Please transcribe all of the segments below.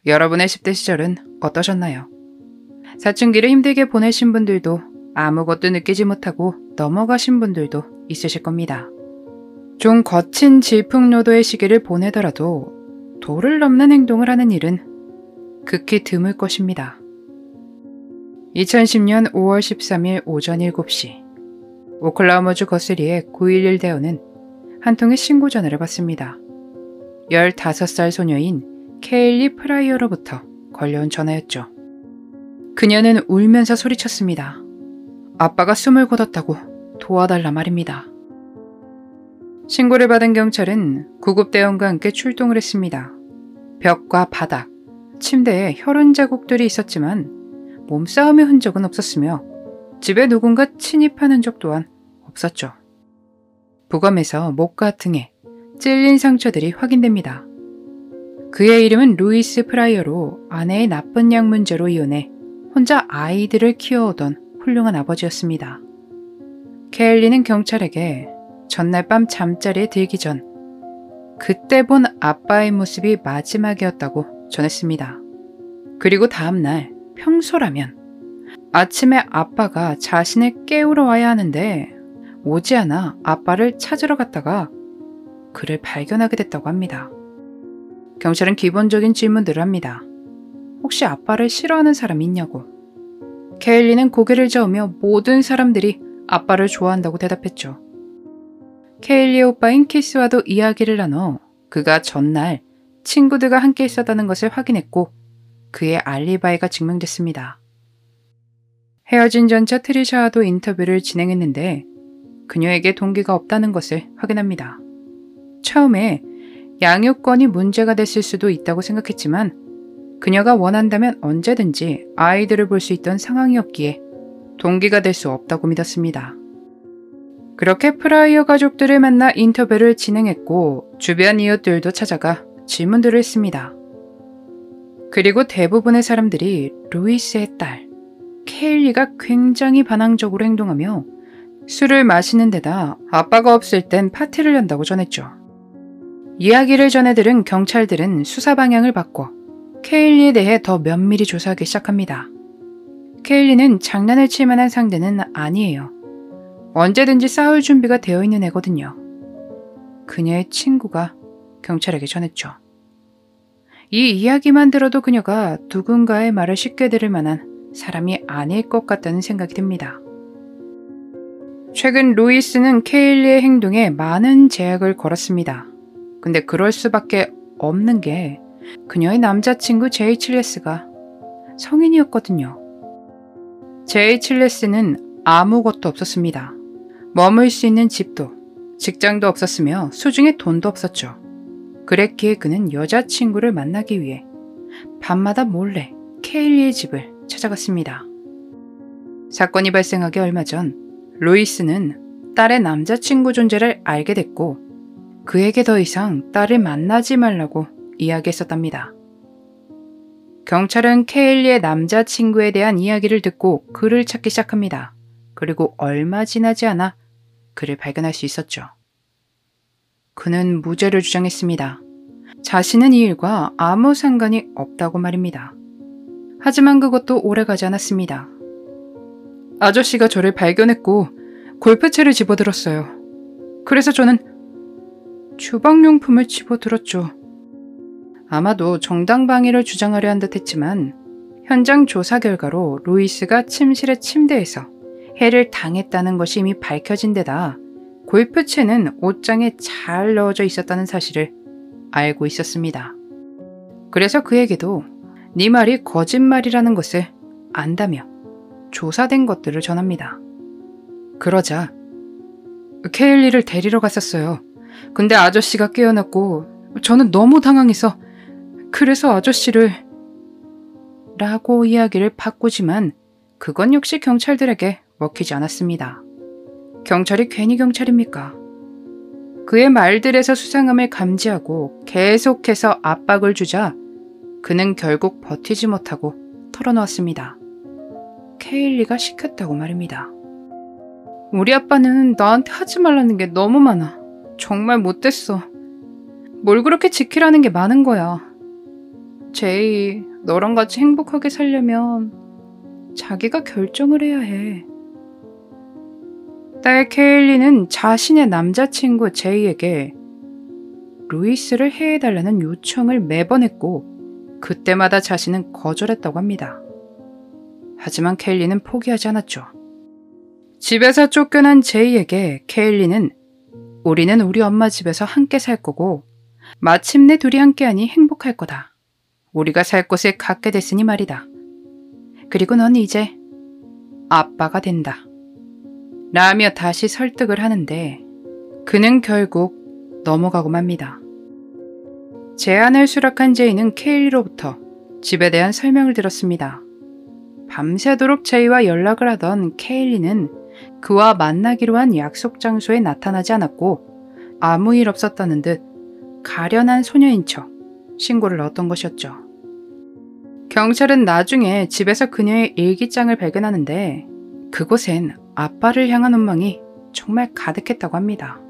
여러분의 10대 시절은 어떠셨나요? 사춘기를 힘들게 보내신 분들도 아무것도 느끼지 못하고 넘어가신 분들도 있으실 겁니다. 좀 거친 질풍노도의 시기를 보내더라도 도를 넘는 행동을 하는 일은 극히 드물 것입니다. 2010년 5월 13일 오전 7시 오클라호마주 거스리의 911 대원은 한 통의 신고 전화를 받습니다. 15살 소녀인 케일리 프라이어로부터 걸려온 전화였죠. 그녀는 울면서 소리쳤습니다. 아빠가 숨을 거뒀다고 도와달라 말입니다. 신고를 받은 경찰은 구급대원과 함께 출동을 했습니다. 벽과 바닥, 침대에 혈흔 자국들이 있었지만 몸싸움의 흔적은 없었으며 집에 누군가 침입하는 적 또한 없었죠. 부검에서 목과 등에 찔린 상처들이 확인됩니다. 그의 이름은 루이스 프라이어로 아내의 나쁜 약 문제로 이혼해 혼자 아이들을 키워오던 훌륭한 아버지였습니다. 케일리는 경찰에게 전날 밤 잠자리에 들기 전 그때 본 아빠의 모습이 마지막이었다고 전했습니다. 그리고 다음날 평소라면 아침에 아빠가 자신을 깨우러 와야 하는데 오지 않아 아빠를 찾으러 갔다가 그를 발견하게 됐다고 합니다. 경찰은 기본적인 질문들을 합니다. 혹시 아빠를 싫어하는 사람이 있냐고. 케일리는 고개를 저으며 모든 사람들이 아빠를 좋아한다고 대답했죠. 케일리의 오빠인 키스와도 이야기를 나눠 그가 전날 친구들과 함께 있었다는 것을 확인했고 그의 알리바이가 증명됐습니다. 헤어진 전차 트리샤와도 인터뷰를 진행했는데 그녀에게 동기가 없다는 것을 확인합니다. 처음에 양육권이 문제가 됐을 수도 있다고 생각했지만 그녀가 원한다면 언제든지 아이들을 볼 수 있던 상황이었기에 동기가 될 수 없다고 믿었습니다. 그렇게 프라이어 가족들을 만나 인터뷰를 진행했고 주변 이웃들도 찾아가 질문들을 했습니다. 그리고 대부분의 사람들이 루이스의 딸 케일리가 굉장히 반항적으로 행동하며 술을 마시는 데다 아빠가 없을 땐 파티를 연다고 전했죠. 이야기를 전해들은 경찰들은 수사 방향을 바꿔 케일리에 대해 더 면밀히 조사하기 시작합니다. 케일리는 장난을 칠 만한 상대는 아니에요. 언제든지 싸울 준비가 되어 있는 애거든요. 그녀의 친구가 경찰에게 전했죠. 이 이야기만 들어도 그녀가 누군가의 말을 쉽게 들을 만한 사람이 아닐 것 같다는 생각이 듭니다. 최근 루이스는 케일리의 행동에 많은 제약을 걸었습니다. 근데 그럴 수밖에 없는 게 그녀의 남자친구 제이 칠레스가 성인이었거든요. 제이 칠레스는 아무것도 없었습니다. 머물 수 있는 집도, 직장도 없었으며 수중에 돈도 없었죠. 그랬기에 그는 여자친구를 만나기 위해 밤마다 몰래 케일리의 집을 찾아갔습니다. 사건이 발생하기 얼마 전 루이스는 딸의 남자친구 존재를 알게 됐고 그에게 더 이상 딸을 만나지 말라고 이야기했었답니다. 경찰은 케일리의 남자친구에 대한 이야기를 듣고 그를 찾기 시작합니다. 그리고 얼마 지나지 않아 그를 발견할 수 있었죠. 그는 무죄를 주장했습니다. 자신은 이 일과 아무 상관이 없다고 말입니다. 하지만 그것도 오래가지 않았습니다. 아저씨가 저를 발견했고 골프채를 집어들었어요. 그래서 저는 주방용품을 집어들었죠. 아마도 정당방위를 주장하려 한 듯 했지만 현장 조사 결과로 루이스가 침실의 침대에서 해를 당했다는 것이 이미 밝혀진 데다 골프채는 옷장에 잘 넣어져 있었다는 사실을 알고 있었습니다. 그래서 그에게도 네 말이 거짓말이라는 것을 안다며 조사된 것들을 전합니다. 그러자 케일리를 데리러 갔었어요. 근데 아저씨가 깨어났고 저는 너무 당황해서 그래서 아저씨를 라고 이야기를 바꾸지만 그건 역시 경찰들에게 먹히지 않았습니다. 경찰이 괜히 경찰입니까? 그의 말들에서 수상함을 감지하고 계속해서 압박을 주자 그는 결국 버티지 못하고 털어놓았습니다. 케일리가 시켰다고 말입니다. 우리 아빠는 나한테 하지 말라는 게 너무 많아. 정말 못됐어. 뭘 그렇게 지키라는 게 많은 거야. 제이, 너랑 같이 행복하게 살려면 자기가 결정을 해야 해. 딸 케일리는 자신의 남자친구 제이에게 루이스를 해해달라는 요청을 매번 했고 그때마다 자신은 거절했다고 합니다. 하지만 케일리는 포기하지 않았죠. 집에서 쫓겨난 제이에게 케일리는 우리는 우리 엄마 집에서 함께 살 거고 마침내 둘이 함께하니 행복할 거다. 우리가 살 곳을 갖게 됐으니 말이다. 그리고 넌 이제 아빠가 된다. 라며 다시 설득을 하는데 그는 결국 넘어가고 맙니다. 제안을 수락한 제이는 케일리로부터 집에 대한 설명을 들었습니다. 밤새도록 제이와 연락을 하던 케일리는 그와 만나기로 한 약속 장소에 나타나지 않았고 아무 일 없었다는 듯 가련한 소녀인 척 신고를 넣었던 것이었죠. 경찰은 나중에 집에서 그녀의 일기장을 발견하는데 그곳엔 아빠를 향한 원망이 정말 가득했다고 합니다.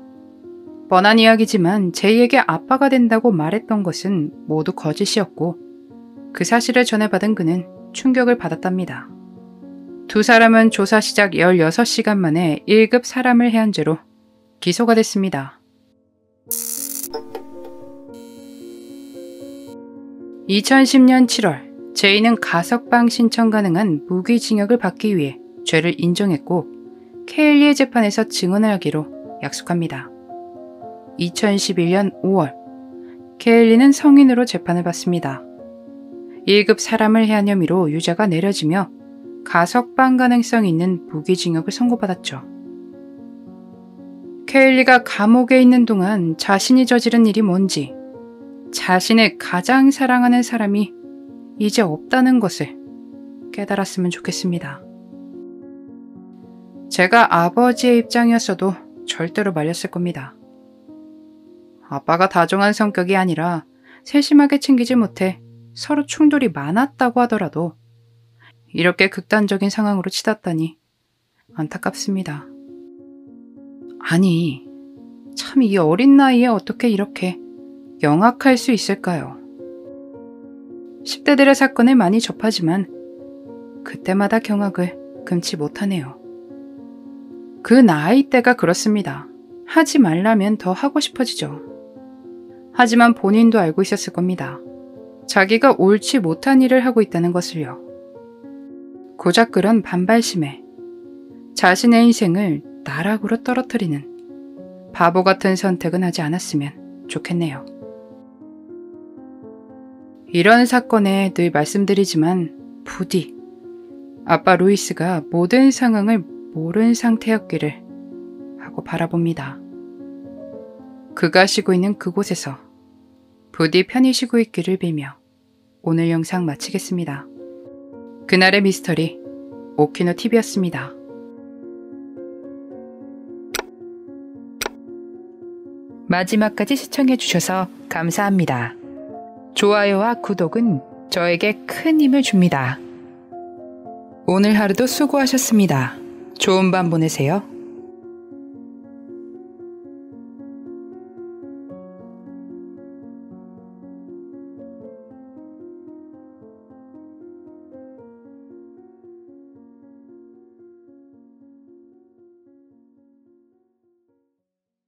뻔한 이야기지만 제이에게 아빠가 된다고 말했던 것은 모두 거짓이었고 그 사실을 전해받은 그는 충격을 받았답니다. 두 사람은 조사 시작 16시간 만에 1급 사람을 해한 죄로 기소가 됐습니다. 2010년 7월 제이는 가석방 신청 가능한 무기징역을 받기 위해 죄를 인정했고 케일리의 재판에서 증언을 하기로 약속합니다. 2011년 5월 케일리는 성인으로 재판을 받습니다. 1급 사람을 해한 혐의로 유죄가 내려지며 가석방 가능성이 있는 무기징역을 선고받았죠. 케일리가 감옥에 있는 동안 자신이 저지른 일이 뭔지, 자신을 가장 사랑하는 사람이 이제 없다는 것을 깨달았으면 좋겠습니다. 제가 아버지의 입장이었어도 절대로 말렸을 겁니다. 아빠가 다정한 성격이 아니라 세심하게 챙기지 못해 서로 충돌이 많았다고 하더라도 이렇게 극단적인 상황으로 치닫다니 안타깝습니다. 아니, 참 이 어린 나이에 어떻게 이렇게 영악할 수 있을까요? 10대들의 사건을 많이 접하지만 그때마다 경악을 금치 못하네요. 그 나이대가 그렇습니다. 하지 말라면 더 하고 싶어지죠. 하지만 본인도 알고 있었을 겁니다. 자기가 옳지 못한 일을 하고 있다는 것을요. 고작 그런 반발심에 자신의 인생을 나락으로 떨어뜨리는 바보 같은 선택은 하지 않았으면 좋겠네요. 이런 사건에 늘 말씀드리지만 부디 아빠 루이스가 모든 상황을 모른 상태였기를 하고 바라봅니다. 그가 쉬고 있는 그곳에서 부디 편히 쉬고 있기를 빌며 오늘 영상 마치겠습니다. 그날의 미스터리 오키노TV였습니다. 마지막까지 시청해주셔서 감사합니다. 좋아요와 구독은 저에게 큰 힘을 줍니다. 오늘 하루도 수고하셨습니다. 좋은 밤 보내세요.